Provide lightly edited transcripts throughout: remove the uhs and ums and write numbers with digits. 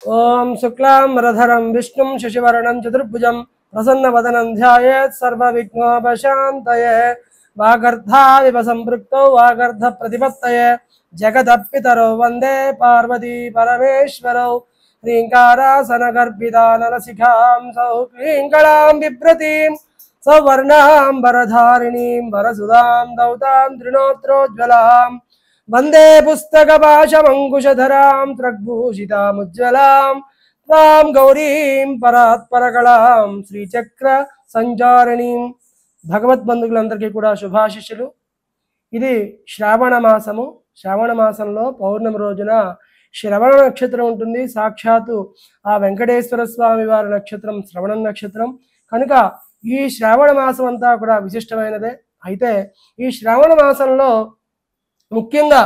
ओम शुक्लां वरधरं विष्णुं शशिवर्णं चतुर्भुजं प्रसन्नवदनं ध्यायेत् सर्वविघ्नोपशान्तये वागर्धाविव सम्पृक्तौ वागर्धप्रतिपत्तये जगदप्पितरौ वन्दे पार्वती परमेश्वरौ ह्रीङ्कारासनगर्भिता नरसिखां सौक्लीङ्कलां बिभ्रतीं सौवर्णां वरधारिणीं वरसुधां दौतां त्रिनोत्रोज्ज्वलां वंदे पुस्तकपाशमङ्कुशधरां त्रग्भूषितामुज्ज्वलां त्वां गौरीं परात्परकलां శ్రీచక్ర సంచారిణీం. భగవద్బంధువులందరికీ కూడా శుభాశిష్యులు. ఇది శ్రావణ మాసము. శ్రావణ మాసంలో పౌర్ణమి రోజున శ్రవణ నక్షత్రం ఉంటుంది. సాక్షాత్తు ఆ వెంకటేశ్వర స్వామి వారి నక్షత్రం శ్రవణ నక్షత్రం కనుక ఈ శ్రావణ మాసం అంతా కూడా విశిష్టమైనదే. అయితే ఈ శ్రావణ మాసంలో ముఖ్యంగా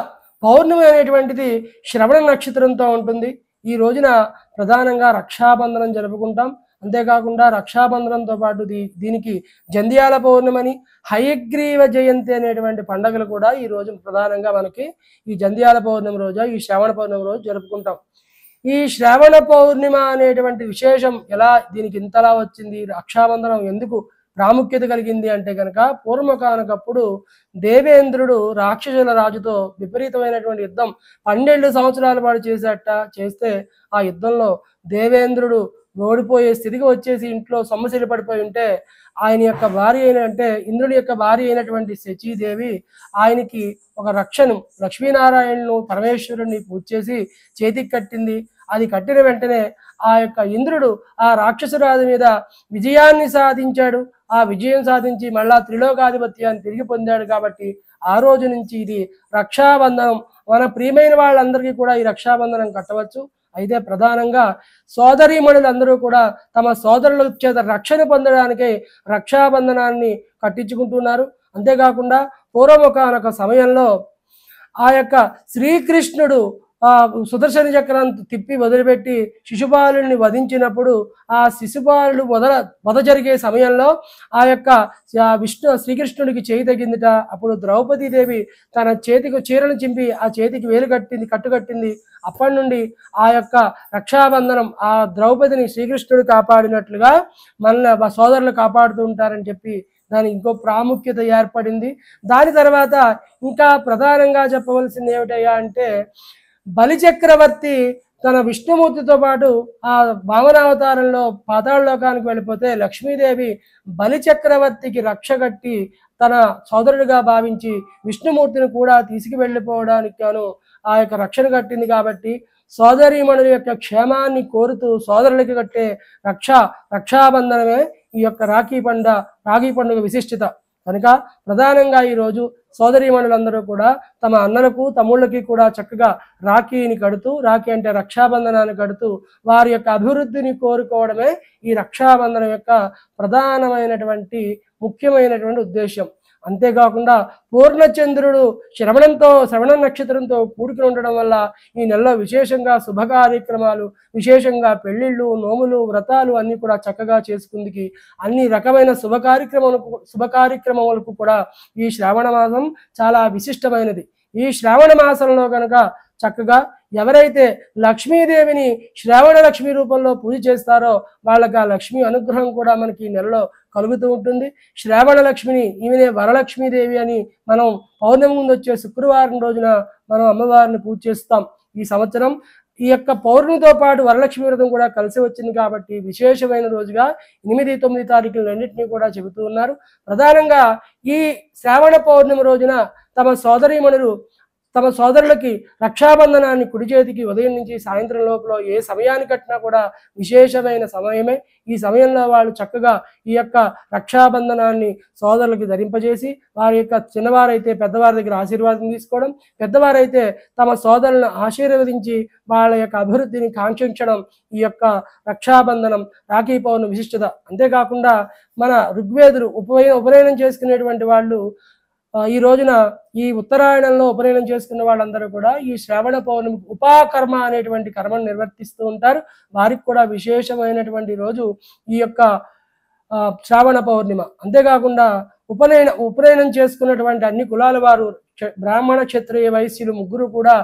పౌర్ణమి అనేటువంటిది శ్రవణ నక్షత్రంతో ఉంటుంది. ఈ రోజున ప్రధానంగా రక్షాబంధనం జరుపుకుంటాం. అంతేకాకుండా రక్షాబంధనంతో పాటు దీనికి జంధ్యాల పౌర్ణమని హయగ్రీవ జయంతి అనేటువంటి పండుగలు కూడా ఈ రోజు ప్రధానంగా మనకి ఈ జంధ్యాల పౌర్ణమి రోజు ఈ శ్రావణ పౌర్ణమి రోజు జరుపుకుంటాం. ఈ శ్రావణ పౌర్ణిమ అనేటువంటి విశేషం ఎలా దీనికి ఇంతలా వచ్చింది, రక్షాబంధనం ఎందుకు ప్రాముఖ్యత కలిగింది అంటే కనుక పూర్వకాలకప్పుడు దేవేంద్రుడు రాక్షసుల రాజుతో విపరీతమైనటువంటి యుద్ధం 12 సంవత్సరాల పాటు చేస్తే ఆ యుద్ధంలో దేవేంద్రుడు ఓడిపోయే స్థితికి వచ్చేసి ఇంట్లో సమస్యలు పడిపోయి ఉంటే ఆయన యొక్క భార్య అంటే ఇంద్రుడి యొక్క భార్య అయినటువంటి శచీదేవి ఆయనకి ఒక రక్షను లక్ష్మీనారాయణను పరమేశ్వరుడిని పూజ చేసి చేతికి కట్టింది. అది కట్టిన వెంటనే ఆ యొక్క ఇంద్రుడు ఆ రాక్షసురాజు మీద విజయాన్ని సాధించాడు. ఆ విజయం సాధించి మళ్ళా త్రిలోకాధిపత్యాన్ని తిరిగి పొందాడు. కాబట్టి ఆ రోజు నుంచి ఇది రక్షాబంధనం. మన ప్రియమైన వాళ్ళందరికీ కూడా ఈ రక్షాబంధనం కట్టవచ్చు. అయితే ప్రధానంగా సోదరీమణులందరూ కూడా తమ సోదరుల చేత రక్షణ పొందడానికే రక్షాబంధనాన్ని కట్టించుకుంటున్నారు. అంతేకాకుండా పూర్వముఖానొక సమయంలో ఆ యొక్క శ్రీకృష్ణుడు ఆ సుదర్శన చక్రం తిప్పి వదిలిపెట్టి శిశుపాలుని వధించినప్పుడు ఆ శిశుపాలుడు వధ జరిగే సమయంలో ఆ యొక్క శ్రీకృష్ణుడికి చేయి తగిందిట. అప్పుడు ద్రౌపదీదేవి తన చేతికి చీరను చింపి ఆ చేతికి వేలు కట్టుకట్టింది. అప్పటి నుండి ఆ యొక్క రక్షాబంధనం ఆ ద్రౌపదిని శ్రీకృష్ణుడు కాపాడినట్లుగా మన సోదరులు కాపాడుతూ ఉంటారని చెప్పి దానికి ఇంకో ప్రాముఖ్యత ఏర్పడింది. దాని తర్వాత ఇంకా ప్రధానంగా చెప్పవలసింది ఏమిటయ్యా అంటే బలిచక్రవర్తి తన విష్ణుమూర్తితో పాటు ఆ వామనావతారంలో పాతాళలోకానికి వెళ్ళిపోతే లక్ష్మీదేవి బలిచక్రవర్తికి రక్ష కట్టి తన సోదరుడిగా భావించి విష్ణుమూర్తిని కూడా తీసుకువెళ్ళిపోవడానికి గాను ఆ యొక్క రక్షణ కట్టింది. కాబట్టి సోదరీమణుల యొక్క క్షేమాన్ని కోరుతూ సోదరులకి కట్టే రక్షాబంధనమే ఈ యొక్క రాఖీ పండుగ విశిష్టత. కనుక ప్రధానంగా ఈరోజు సోదరీమణులందరూ కూడా తమ అన్నలకు తమ్ముళ్ళకి కూడా చక్కగా రాఖీని కడుతూ, రాఖీ అంటే రక్షాబంధనాన్ని కడుతూ వారి యొక్క అభివృద్ధిని కోరుకోవడమే ఈ రక్షాబంధనం యొక్క ప్రధానమైనటువంటి ముఖ్యమైనటువంటి ఉద్దేశం. అంతేకాకుండా పూర్ణచంద్రుడు శ్రవణ నక్షత్రంతో కూడుకుని ఉండడం వల్ల ఈ నెలలో విశేషంగా శుభ కార్యక్రమాలు, విశేషంగా పెళ్లిళ్ళు, నోములు, వ్రతాలు అన్నీ కూడా చక్కగా చేసుకుందికి అన్ని రకమైన శుభ కార్యక్రమములకు కూడా ఈ శ్రావణ మాసం చాలా విశిష్టమైనది. ఈ శ్రావణ మాసంలో కనుక చక్కగా ఎవరైతే లక్ష్మీదేవిని శ్రావణ లక్ష్మి రూపంలో పూజ చేస్తారో వాళ్ళకి ఆ లక్ష్మీ అనుగ్రహం కూడా మనకి ఈ నెలలో కలుగుతూ ఉంటుంది. శ్రావణ లక్ష్మిని ఈమెనే వరలక్ష్మీదేవి అని మనం పౌర్ణమి ముందు వచ్చే శుక్రవారం రోజున మనం అమ్మవారిని పూజ చేస్తాం. ఈ సంవత్సరం ఈ యొక్క పౌర్ణమితో పాటు వరలక్ష్మి వ్రతం కూడా కలిసి వచ్చింది కాబట్టి విశేషమైన రోజుగా 8, 9 తారీఖులన్నింటినీ కూడా చెబుతూ ఉన్నారు. ప్రధానంగా ఈ శ్రావణ పౌర్ణమి రోజున తమ సోదరులకి రక్షాబంధనాన్ని కుడి చేతికి ఉదయం నుంచి సాయంత్రం లోపల ఏ సమయానికి కట్టినా కూడా విశేషమైన సమయమే. ఈ సమయంలో వాళ్ళు చక్కగా ఈ యొక్క రక్షాబంధనాన్ని సోదరులకి ధరింపజేసి వారి యొక్క చిన్నవారైతే పెద్దవారి దగ్గర ఆశీర్వాదం తీసుకోవడం, పెద్దవారైతే తమ సోదరులను ఆశీర్వదించి వాళ్ళ యొక్క అభివృద్ధిని కాంక్షించడం ఈ యొక్క రక్షాబంధనం రాఖీ పౌర్ణమి విశిష్టత. అంతేకాకుండా మన ఋగ్వేదులు ఉపనయనం చేసుకునేటువంటి వాళ్ళు ఈ రోజున ఈ ఉత్తరాయణంలో ఉపనయనం చేసుకున్న వాళ్ళందరూ కూడా ఈ శ్రావణ పౌర్ణమి ఉపాకర్మ అనేటువంటి కర్మను నిర్వర్తిస్తూ ఉంటారు. వారికి కూడా విశేషమైనటువంటి రోజు ఈ యొక్క శ్రావణ పౌర్ణిమ. అంతేకాకుండా ఉపనయనం చేసుకున్నటువంటి అన్ని కులాల వారు బ్రాహ్మణ క్షత్రియ వైశ్యులు ముగ్గురు కూడా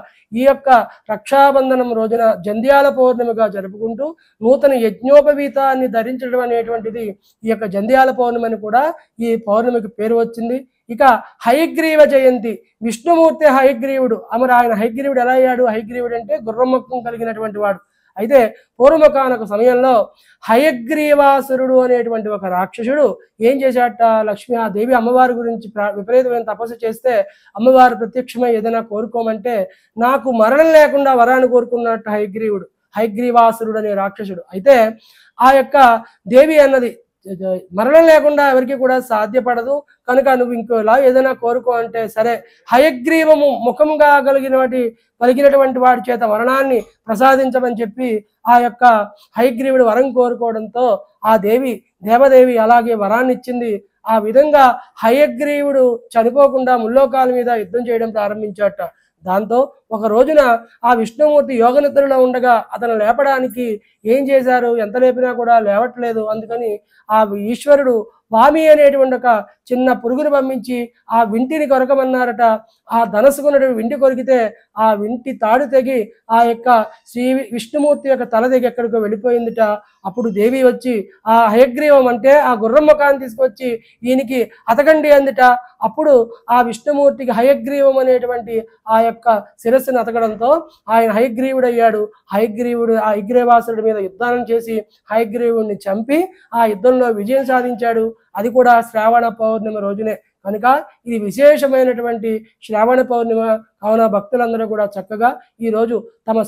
ఈ యొక్క రక్షాబంధనం రోజున జంధ్యాల పౌర్ణమిగా జరుపుకుంటూ నూతన యజ్ఞోపవీతాన్ని ధరించడం అనేటువంటిది ఈ యొక్క జంధ్యాల పౌర్ణమి కూడా ఈ పౌర్ణమికి పేరు వచ్చింది. ఇక హయగ్రీవ జయంతి, విష్ణుమూర్తి హయగ్రీవుడు. ఆయన హయగ్రీవుడు ఎలా అయ్యాడు? హయగ్రీవుడు అంటే గుర్రం ముఖం కలిగినటువంటి వాడు. అయితే పూర్వకానొక సమయంలో హయగ్రీవాసురుడు అనేటువంటి ఒక రాక్షసుడు ఏం చేశాట? లక్ష్మి ఆ దేవి అమ్మవారి గురించి విపరీతమైన తపస్సు చేస్తే అమ్మవారు ప్రత్యక్షమై ఏదైనా కోరుకోమంటే నాకు మరణం లేకుండా వరాన్ని కోరుకున్నట్టు హయగ్రీవాసురుడు అనే రాక్షసుడు. అయితే ఆ యొక్క దేవి అన్నది మరణం లేకుండా ఎవరికి కూడా సాధ్యపడదు కనుక నువ్వు ఇంకోలా ఏదైనా కోరుకో అంటే సరే హయగ్రీవము ముఖంగా కలిగినటువంటి వాడి చేత మరణాన్ని ప్రసాదించమని చెప్పి ఆ యొక్క హయగ్రీవుడు వరం కోరుకోవడంతో ఆ దేవదేవి అలాగే వరాన్ని ఇచ్చింది. ఆ విధంగా హయగ్రీవుడు చనిపోకుండా ముల్లోకాల మీద యుద్ధం చేయడం ప్రారంభించాట. దాంతో ఒక రోజున ఆ విష్ణుమూర్తి యోగ నిద్రలో ఉండగా అతను లేపడానికి ఏం చేశారు? ఎంత లేపినా కూడా లేవట్లేదు. అందుకని ఆ ఈశ్వరుడు వామి అనేటువంటి ఒక చిన్న పురుగును పంపించి ఆ వింటిని కొరకమన్నారట. ఆ ధనసుకున్న వింటి కొరికితే ఆ వింటి తాడు తెగి ఆ యొక్క శ్రీ విష్ణుమూర్తి యొక్క తల తెగి ఎక్కడికో వెళ్ళిపోయిందిట. అప్పుడు దేవి వచ్చి ఆ హయగ్రీవం అంటే ఆ గుర్రం ముఖాన్ని తీసుకొచ్చి ఈయనకి అతకండి అందిట. అప్పుడు ఆ విష్ణుమూర్తికి హయగ్రీవం అనేటువంటి ఆ యొక్క శిరస్సును అతకడంతో ఆయన హయగ్రీవుడు అయ్యాడు. హయగ్రీవుడు ఆ హయగ్రీవాసురుడి మీద యుద్ధాన్ని చేసి హయగ్రీవుడిని చంపి ఆ యుద్ధంలో విజయం సాధించాడు. అది కూడా శ్రావణ పౌర్ణమి రోజునే కనుక ఇది విశేషమైనటువంటి శ్రావణ పౌర్ణిమ. కావున భక్తులందరూ కూడా చక్కగా ఈరోజు తమ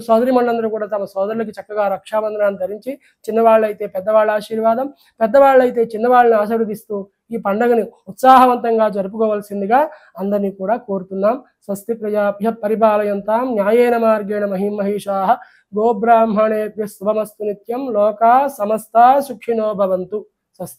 సోదరిమణులందరూ కూడా తమ సోదరులకి చక్కగా రక్షాబంధనాన్ని ధరించి చిన్నవాళ్ళైతే పెద్దవాళ్ళ ఆశీర్వాదం, పెద్దవాళ్ళైతే చిన్నవాళ్ళని ఆశీర్వదిస్తూ ఈ పండుగని ఉత్సాహవంతంగా జరుపుకోవాల్సిందిగా అందరినీ కూడా కోరుతున్నాం. స్వస్తి ప్రజాభ్య పరిపాలయంతాం న్యాయేన మార్గేణ మహిమహీషాః గోబ్రాహ్మణేభ్యః శుభమస్తు నిత్యం లోకా సమస్తా సుఖినో భవంతు.